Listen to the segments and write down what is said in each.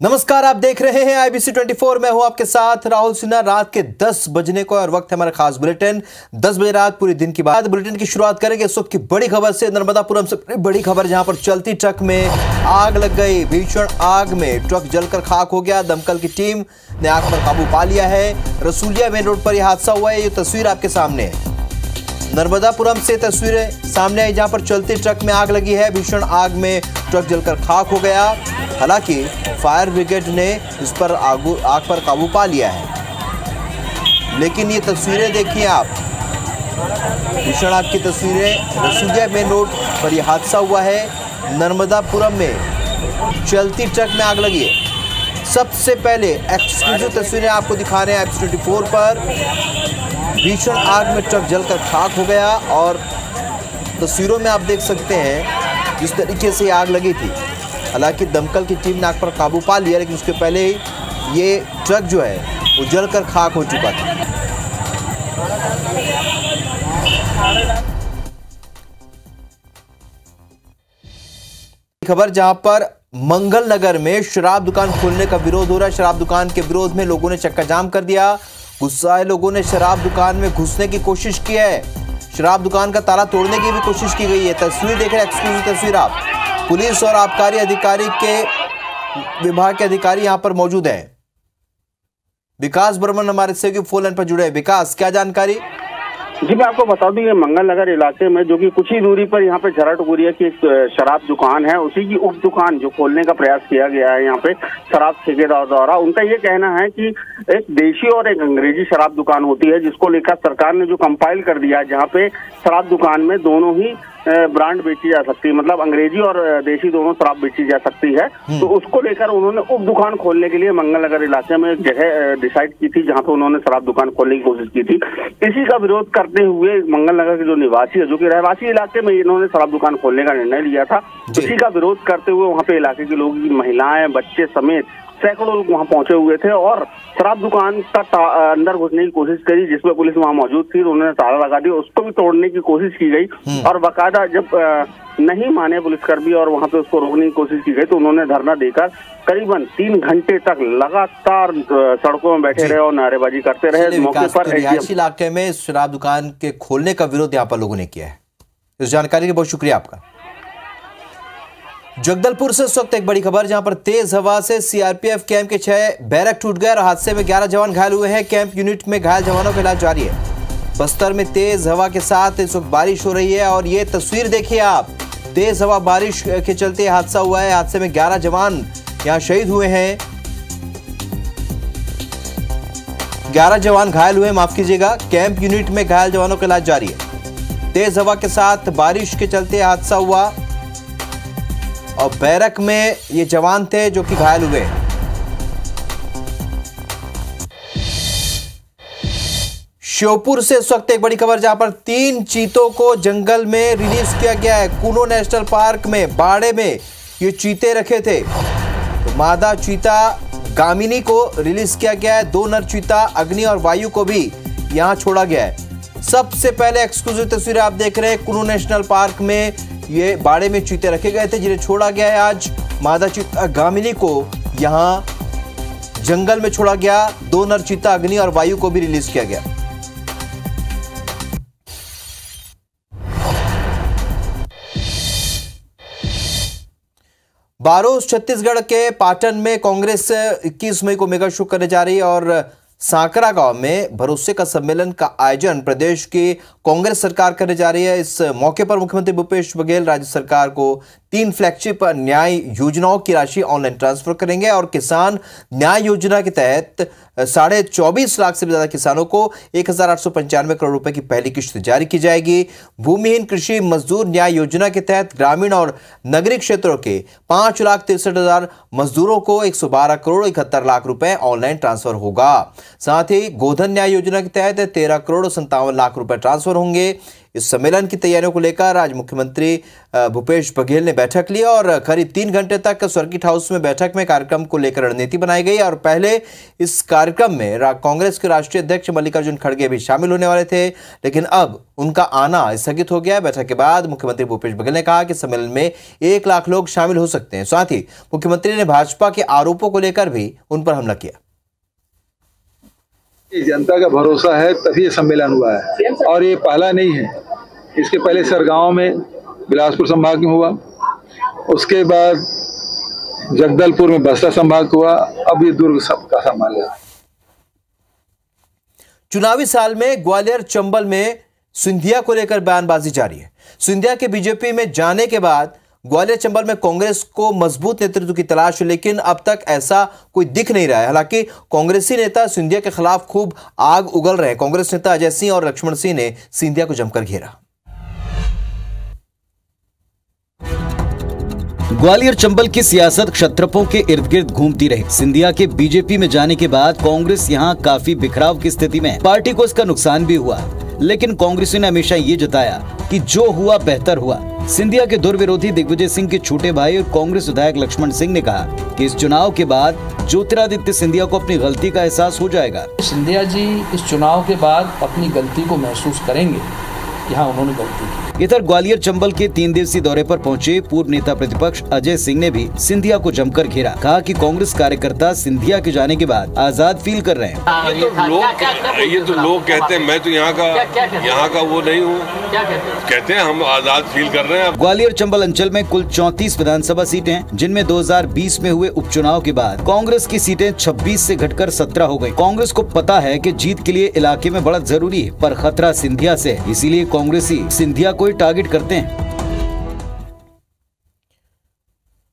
नमस्कार, आप देख रहे हैं IBC 24। मैं हूं आपके साथ राहुल सिन्हा। रात के 10 बजने को और वक्त है हमारा खास बुलेटिन 10 बजे रात पूरी दिन की बात। बुलेटिन की शुरुआत करेंगे इस वक्त की बड़ी खबर से। नर्मदापुरम से बड़ी खबर, जहां पर चलती ट्रक में आग लग गई। भीषण आग में ट्रक जलकर खाक हो गया। दमकल की टीम ने आग पर काबू पा लिया है। रसूलिया मेन रोड पर यह हादसा हुआ है। ये तस्वीर आपके सामने है। नर्मदापुरम से तस्वीरें सामने आई, जहां पर चलती ट्रक में आग लगी है। भीषण आग में ट्रक जलकर खाक हो गया। हालांकि फायर ब्रिगेड ने इस पर आग पर काबू पा लिया है, लेकिन ये तस्वीरें देखिए आप, भीषण आग की तस्वीरें। रसूलिया मेन रोड पर यह हादसा हुआ है। नर्मदापुरम में चलती ट्रक में आग लगी है। सबसे पहले एक्सक्लूसिव तस्वीरें आपको दिखा रहे हैं IBC 24 पर। भीषण आग में ट्रक जलकर खाक हो गया और तस्वीरों में आप देख सकते हैं जिस तरीके से आग लगी थी। हालांकि दमकल की टीम ने आग पर काबू पा लिया, लेकिन उसके पहले ही ये ट्रक जो है वो जलकर खाक हो चुका था। खबर, जहां पर मंगल नगर में शराब दुकान खोलने का विरोध हो रहा है। शराब दुकान के विरोध में लोगों ने चक्का जाम कर दिया। गुस्साए लोगों ने शराब दुकान में घुसने की कोशिश की है। शराब दुकान का ताला तोड़ने की भी कोशिश की गई है। तस्वीर देख रहे हैं, एक्सक्लूसिव तस्वीर आप। पुलिस और आबकारी अधिकारी के विभाग के अधिकारी यहां पर मौजूद हैं। विकास बर्मन हमारे सहयोगी फोन लाइन पर जुड़े हैं। विकास, क्या जानकारी? जी, मैं आपको बता दूं, ये मंगल नगर इलाके में, जो कि कुछ ही दूरी पर यहाँ पे झरटपुरिया की एक शराब दुकान है, उसी की उप दुकान जो खोलने का प्रयास किया गया है यहाँ पे शराब ठेकेदार द्वारा। उनका ये कहना है कि एक देशी और एक अंग्रेजी शराब दुकान होती है, जिसको लेकर सरकार ने जो कंपाइल कर दिया है, जहाँ पे शराब दुकान में दोनों ही ब्रांड बेची जा सकती है, मतलब अंग्रेजी और देशी दोनों शराब बेची जा सकती है। तो उसको लेकर उन्होंने उप दुकान खोलने के लिए मंगल नगर इलाके में एक जगह डिसाइड की थी, जहां पे उन्होंने शराब दुकान खोलने की कोशिश की थी। इसी का विरोध करते हुए मंगल नगर के जो निवासी है, जो कि रहवासी इलाके में, इन्होंने शराब दुकान खोलने का निर्णय लिया था। इसी का विरोध करते हुए वहाँ पे इलाके के लोग, महिलाएं, बच्चे समेत सैकड़ों लोग वहां पहुंचे हुए थे और शराब दुकान का अंदर घुसने की कोशिश करी, जिसमें पुलिस वहां मौजूद थी। उन्होंने ताला लगा दिया, उसको भी तोड़ने की कोशिश की गई और बाकायदा जब नहीं माने पुलिसकर्मी और वहां पे उसको रोकने की कोशिश की गई, तो उन्होंने धरना देकर करीबन 3 घंटे तक लगातार सड़कों में बैठे रहे और नारेबाजी करते रहे। मौके पर रिहायशी इलाके में शराब दुकान के खोलने का विरोध यहाँ पर लोगों ने किया है। इस जानकारी के बहुत शुक्रिया आपका। जगदलपुर से इस वक्त एक बड़ी खबर, जहां पर तेज हवा से CRPF कैंप के 6 बैरक टूट गए और हादसे में 11 जवान घायल हुए हैं। कैंप यूनिट में घायल जवानों का इलाज जारी है। बस्तर में तेज हवा के साथ इस वक्त बारिश हो रही है और ये तस्वीर देखिए आप। तेज हवा बारिश के चलते हादसा हुआ है। हादसे में 11 जवान यहां शहीद हुए हैं। 11 जवान घायल हुए, माफ कीजिएगा। कैंप यूनिट में घायल जवानों का इलाज जारी है। तेज हवा के साथ बारिश के चलते हादसा हुआ और बैरक में ये जवान थे जो कि घायल हुए। श्योपुर से इस वक्त एक बड़ी खबर, जहां पर 3 चीतों को जंगल में रिलीज किया गया है। कूनो नेशनल पार्क में बाड़े में ये चीते रखे थे। तो मादा चीता गामिनी को रिलीज किया गया है। 2 नर चीता अग्नि और वायु को भी यहां छोड़ा गया है। सबसे पहले एक्सक्लूसिव तस्वीरें आप देख रहे हैं। कूनो नेशनल पार्क में ये बाड़े में चीते रखे गए थे, जिन्हें छोड़ा गया है आज। मादा चीता गामिनी को यहां जंगल में छोड़ा गया। 2 नर चीता अग्नि और वायु को भी रिलीज किया गया। बारोस छत्तीसगढ़ के पाटन में कांग्रेस 21 मई को मेगा शो करने जा रही है और सांकरा गांव में भरोसे का सम्मेलन का आयोजन प्रदेश की कांग्रेस सरकार करने जा रही है। इस मौके पर मुख्यमंत्री भूपेश बघेल राज्य सरकार को 3 फ्लैगशिप न्याय योजनाओं की राशि ऑनलाइन ट्रांसफर करेंगे और किसान न्याय योजना के तहत 24.5 लाख से भी ज्यादा किसानों को 1895 करोड़ रुपए की पहली किश्त जारी की जाएगी। भूमिहीन कृषि मजदूर न्याय योजना के तहत ग्रामीण और नगरीय क्षेत्रों के 5,63,000 मजदूरों को 112 करोड़ 71 लाख रुपए ऑनलाइन ट्रांसफर होगा। साथ ही गोधन न्याय योजना के तहत 13 करोड़ 57 लाख रुपए ट्रांसफर होंगे। इस सम्मेलन की तैयारियों को लेकर आज मुख्यमंत्री भूपेश बघेल ने बैठक ली और करीब 3 घंटे तक सर्किट हाउस में बैठक में कार्यक्रम को लेकर रणनीति बनाई गई। और पहले इस कार्यक्रम में कांग्रेस के राष्ट्रीय अध्यक्ष मल्लिकार्जुन खड़गे भी शामिल होने वाले थे, लेकिन अब उनका आना स्थगित हो गया। बैठक के बाद मुख्यमंत्री भूपेश बघेल ने कहा कि सम्मेलन में 1 लाख लोग शामिल हो सकते हैं। साथ ही मुख्यमंत्री ने भाजपा के आरोपों को लेकर भी उन पर हमला किया। जनता का भरोसा है तभी ये सम्मेलन हुआ है और ये पहला नहीं है। इसके पहले सरगांव में बिलासपुर संभाग में हुआ, उसके बाद जगदलपुर में बस्तर संभाग हुआ, अब ये दुर्ग का संभाल है। चुनावी साल में ग्वालियर चंबल में सिंधिया को लेकर बयानबाजी जारी है। सिंधिया के बीजेपी में जाने के बाद ग्वालियर चंबल में कांग्रेस को मजबूत नेतृत्व की तलाश है, लेकिन अब तक ऐसा कोई दिख नहीं रहा है। हालांकि कांग्रेसी नेता सिंधिया के खिलाफ खूब आग उगल रहे हैं। कांग्रेस नेता अजय सिंह और लक्ष्मण सिंह ने सिंधिया को जमकर घेरा। ग्वालियर चंबल की सियासत क्षत्रपों के इर्द गिर्द घूमती रही। सिंधिया के बीजेपी में जाने के बाद कांग्रेस यहां काफी बिखराव की स्थिति में। पार्टी को इसका नुकसान भी हुआ, लेकिन कांग्रेसियों ने हमेशा ये जताया कि जो हुआ बेहतर हुआ। सिंधिया के दुर्विरोधी दिग्विजय सिंह के छोटे भाई और कांग्रेस विधायक लक्ष्मण सिंह ने कहा कि इस चुनाव के बाद ज्योतिरादित्य सिंधिया को अपनी गलती का एहसास हो जाएगा। सिंधिया जी इस चुनाव के बाद अपनी गलती को महसूस करेंगे, यहाँ उन्होंने गलती की। इधर ग्वालियर चंबल के 3 दिवसीय दौरे पर पहुंचे पूर्व नेता प्रतिपक्ष अजय सिंह ने भी सिंधिया को जमकर घेरा। कहा कि कांग्रेस कार्यकर्ता सिंधिया के जाने के बाद आजाद फील कर रहे हैं। ये तो लोग कहते हैं, मैं तो यहाँ का वो नहीं हूँ। कहते हैं हम आजाद फील कर रहे हैं। ग्वालियर चंबल अंचल में कुल 34 विधानसभा सीटें हैं, जिनमें 2020 में हुए उपचुनाव के बाद कांग्रेस की सीटें 26 से घटकर 17 हो गयी। कांग्रेस को पता है कि जीत के लिए इलाके में बढ़त जरूरी है, पर खतरा सिंधिया से, इसीलिए कांग्रेसी सिंधिया को टारगेट करते हैं।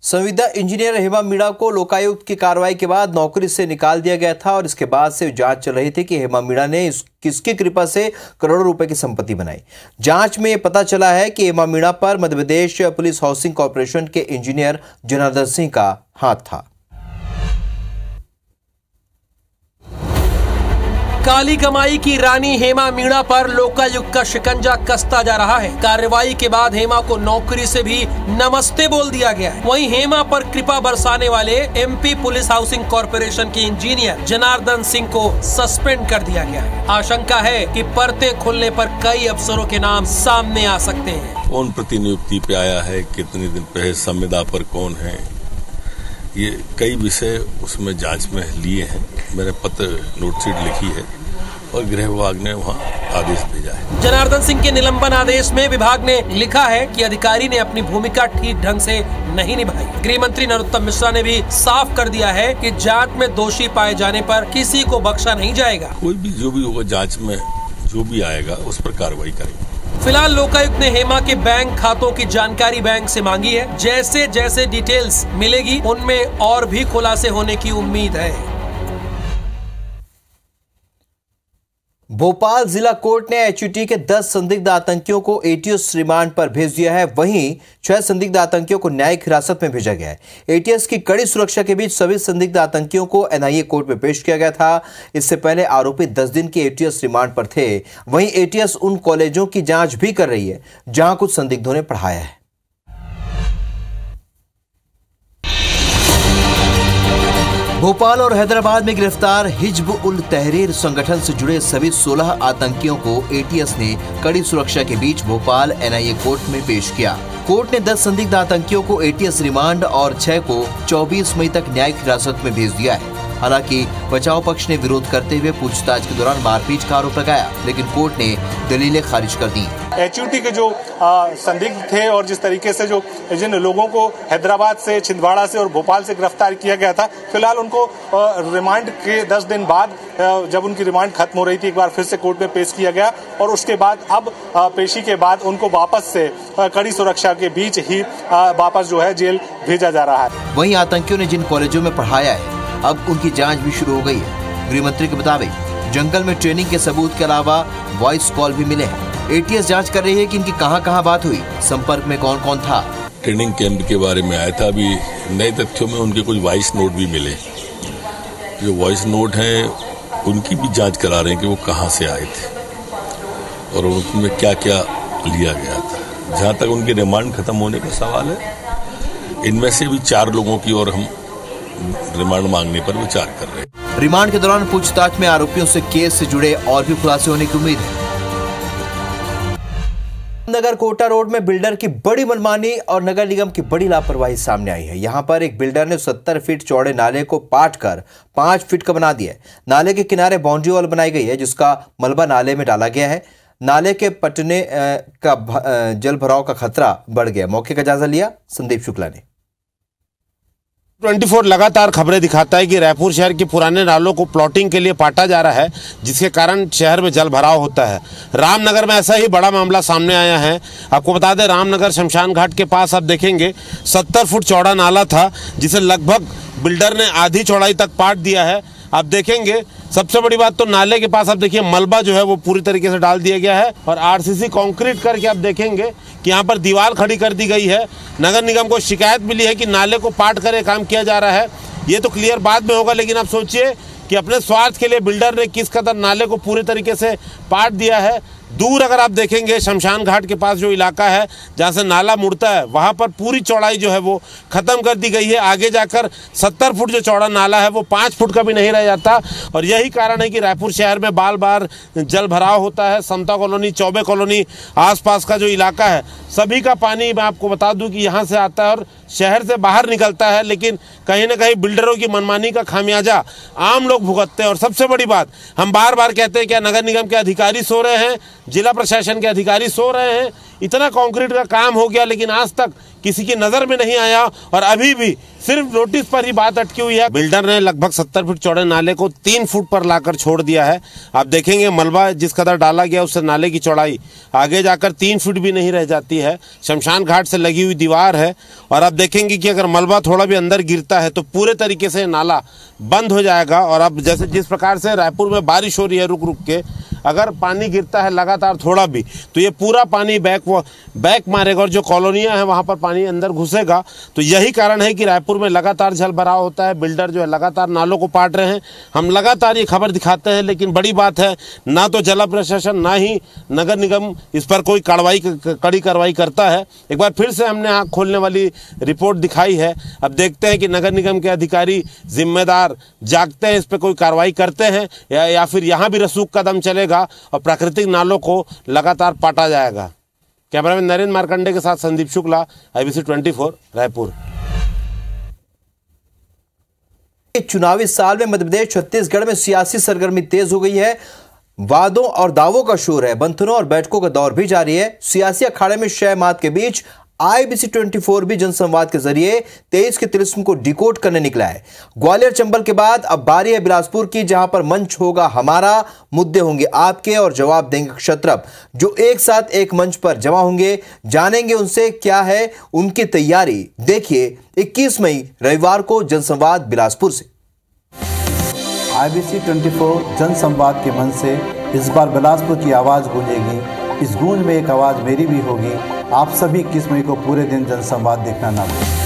संविदा इंजीनियर हेमा मीणा को लोकायुक्त की कार्रवाई के बाद नौकरी से निकाल दिया गया था और इसके बाद से जांच चल रही थी कि हेमा मीणा ने किसकी कृपा से करोड़ों रुपए की संपत्ति बनाई। जांच में पता चला है कि हेमा मीणा पर Madhya Pradesh police housing corporation के इंजीनियर जनार्दन सिंह का हाथ था। काली कमाई की रानी हेमा मीणा पर लोकायुक्त का शिकंजा कसता जा रहा है। कार्रवाई के बाद हेमा को नौकरी से भी नमस्ते बोल दिया गया है। वहीं हेमा पर कृपा बरसाने वाले एमपी पुलिस हाउसिंग कॉर्पोरेशन के इंजीनियर जनार्दन सिंह को सस्पेंड कर दिया गया है। आशंका है कि परतें खुलने पर कई अफसरों के नाम सामने आ सकते हैं। कौन प्रतिनियुक्ति पे आया है, कितने दिन पहले संविदा पर कौन है, ये कई विषय उसमें जांच में लिए हैं। मैंने पत्र नोटशीट लिखी है और गृह विभाग ने वहाँ आदेश भेजा है। जनार्दन सिंह के निलंबन आदेश में विभाग ने लिखा है कि अधिकारी ने अपनी भूमिका ठीक ढंग से नहीं निभाई। गृह मंत्री नरोत्तम मिश्रा ने भी साफ कर दिया है कि जांच में दोषी पाए जाने पर किसी को बख्शा नहीं जाएगा। कोई भी जो भी होगा जांच में जो भी आएगा उस पर कार्रवाई करेंगे। फिलहाल लोकायुक्त ने हेमा के बैंक खातों की जानकारी बैंक से मांगी है। जैसे जैसे डिटेल्स मिलेगी उनमें और भी खुलासे होने की उम्मीद है। भोपाल जिला कोर्ट ने एचयूटी के 10 संदिग्ध आतंकियों को एटीएस रिमांड पर भेज दिया है। वहीं 6 संदिग्ध आतंकियों को न्यायिक हिरासत में भेजा गया है। एटीएस की कड़ी सुरक्षा के बीच सभी संदिग्ध आतंकियों को एनआईए कोर्ट में पेश किया गया था। इससे पहले आरोपी 10 दिन के एटीएस रिमांड पर थे। वहीं एटीएस उन कॉलेजों की जांच भी कर रही है जहां कुछ संदिग्धों ने पढ़ाया है। भोपाल और हैदराबाद में गिरफ्तार हिज्ब उल तहरीर संगठन से जुड़े सभी 16 आतंकियों को एटीएस ने कड़ी सुरक्षा के बीच भोपाल एनआईए कोर्ट में पेश किया। कोर्ट ने 10 संदिग्ध आतंकियों को एटीएस रिमांड और 6 को 24 मई तक न्यायिक हिरासत में भेज दिया है। हालांकि बचाव पक्ष ने विरोध करते हुए पूछताछ के दौरान मारपीट का आरोप लगाया, लेकिन कोर्ट ने दलीलें खारिज कर दी। एचयूटी के जो संदिग्ध थे और जिस तरीके से जिन लोगों को हैदराबाद से, छिंदवाड़ा से और भोपाल से गिरफ्तार किया गया था, फिलहाल उनको रिमांड के 10 दिन बाद जब उनकी रिमांड खत्म हो रही थी, एक बार फिर से कोर्ट में पेश किया गया और उसके बाद अब पेशी के बाद उनको वापस से कड़ी सुरक्षा के बीच ही वापस जो है जेल भेजा जा रहा है। वहीं आतंकियों ने जिन कॉलेजों में पढ़ाया है अब उनकी जांच भी शुरू हो गई है। गृह मंत्री के मुताबिक जंगल में ट्रेनिंग के सबूत के अलावा वॉइस कॉल भी मिले हैं। एटीएस जांच कर रही है कि इनकी कहां बात हुई, संपर्क में कौन कौन था। ट्रेनिंग कैंप के बारे में आया था। अभी नए तथ्यों में उनके कुछ वॉइस नोट भी मिले। जो वॉइस नोट हैं उनकी भी जांच करा रहे हैं कि वो कहाँ से आए थे और उनमें क्या क्या लिया गया था। जहाँ तक उनके रिमांड खत्म होने का सवाल है, इनमें से भी 4 लोगों की और हम रिमांड मांगने पर विचार कर रहे हैं। रिमांड के दौरान पूछताछ में आरोपियों से केस से जुड़े और भी खुलासे होने की उम्मीद है। नगर कोटा रोड में बिल्डर की बड़ी मनमानी और नगर निगम की बड़ी लापरवाही सामने आई है। यहां पर एक बिल्डर ने 70 फीट चौड़े नाले को पाट कर 5 फीट का बना दिया है। नाले के किनारे बाउंड्री वॉल बनाई गई है जिसका मलबा नाले में डाला गया है। नाले के पटने का जल भराव का खतरा बढ़ गया। मौके का जायजा लिया संदीप शुक्ला ने। 24 लगातार खबरें दिखाता है कि रायपुर शहर के पुराने नालों को प्लॉटिंग के लिए पाटा जा रहा है, जिसके कारण शहर में जल भराव होता है। रामनगर में ऐसा ही बड़ा मामला सामने आया है। आपको बता दें, रामनगर शमशान घाट के पास आप देखेंगे 70 फुट चौड़ा नाला था, जिसे लगभग बिल्डर ने आधी चौड़ाई तक पाट दिया है। आप देखेंगे सबसे बड़ी बात तो नाले के पास आप देखिए मलबा जो है वो पूरी तरीके से डाल दिया गया है और आरसीसी कंक्रीट करके आप देखेंगे कि यहाँ पर दीवार खड़ी कर दी गई है। नगर निगम को शिकायत मिली है कि नाले को पाट कर काम किया जा रहा है। ये तो क्लियर बाद में होगा, लेकिन आप सोचिए कि अपने स्वार्थ के लिए बिल्डर ने किस कदर नाले को पूरी तरीके से पाट दिया है। दूर अगर आप देखेंगे शमशान घाट के पास जो इलाका है जहाँ से नाला मुड़ता है, वहाँ पर पूरी चौड़ाई जो है वो ख़त्म कर दी गई है। आगे जाकर 70 फुट जो चौड़ा नाला है वो 5 फुट का भी नहीं रह जाता और यही कारण है कि रायपुर शहर में बार बार जल भराव होता है। समता कॉलोनी, चौबे कॉलोनी, आसपास का जो इलाका है, सभी का पानी मैं आपको बता दूं कि यहाँ से आता है और शहर से बाहर निकलता है, लेकिन कहीं ना कहीं बिल्डरों की मनमानी का खामियाजा आम लोग भुगतते हैं। और सबसे बड़ी बात, हम बार बार कहते हैं क्या नगर निगम के अधिकारी सो रहे हैं, जिला प्रशासन के अधिकारी सो रहे हैं। इतना कंक्रीट का काम हो गया लेकिन आज तक किसी की नजर में नहीं आया और अभी भी सिर्फ नोटिस पर ही बात अटकी हुई है। बिल्डर ने लगभग 70 फीट चौड़े नाले को 3 फुट पर लाकर छोड़ दिया है। आप देखेंगे मलबा जिस कदर डाला गया उससे नाले की चौड़ाई आगे जाकर 3 फीट भी नहीं रह जाती है। शमशान घाट से लगी हुई दीवार है और आप देखेंगे कि अगर मलबा थोड़ा भी अंदर गिरता है तो पूरे तरीके से नाला बंद हो जाएगा। और अब जैसे जिस प्रकार से रायपुर में बारिश हो रही है रुक रुक के, अगर पानी गिरता है लगातार थोड़ा भी तो ये पूरा पानी बैक मारेगा और जो कॉलोनियां हैं वहां पर पानी अंदर घुसेगा। तो यही कारण है कि रायपुर में लगातार जल भराव होता है। बिल्डर जो है लगातार नालों को पाट रहे हैं। हम लगातार ये खबर दिखाते हैं, लेकिन बड़ी बात है ना तो जिला प्रशासन ना ही नगर निगम इस पर कोई कड़ी कार्रवाई करता है। एक बार फिर से हमने आँख खोलने वाली रिपोर्ट दिखाई है। अब देखते हैं कि नगर निगम के अधिकारी जिम्मेदार जागते हैं, इस पर कोई कार्रवाई करते हैं या फिर यहाँ भी रसूख कदम चलेगा और प्राकृतिक नालों को लगातार पाटा जाएगा। कैमरामैन नरेंद्र मार्कंडे के साथ संदीप शुक्ला, IBC 24 रायपुर। चुनावी साल में मध्य प्रदेश छत्तीसगढ़ में सियासी सरगर्मी तेज हो गई है। वादों और दावों का शोर है। मंथनों और बैठकों का दौर भी जारी है। सियासी अखाड़े में शह मात के बीच IBC 24 भी जनसंवाद के जरिए 23 के तिलिस्म को डिकोड करने निकला है। ग्वालियर चंबल के बाद अब बारी है बिलासपुर की, जहां पर मंच होगा हमारा, मुद्दे होंगे आपके और जवाब देंगे क्षत्रप, जो एक साथ एक मंच पर जमा होंगे। जानेंगे उनसे क्या है उनकी तैयारी। देखिए 21 मई रविवार को जनसंवाद बिलासपुर से। IBC 24 जनसंवाद के मंच से इस बार बिलासपुर की आवाज़ गूंजेगी। इस गूंज में एक आवाज़ मेरी भी होगी। आप सभी 21 मई को पूरे दिन जनसंवाद देखना ना भूलें।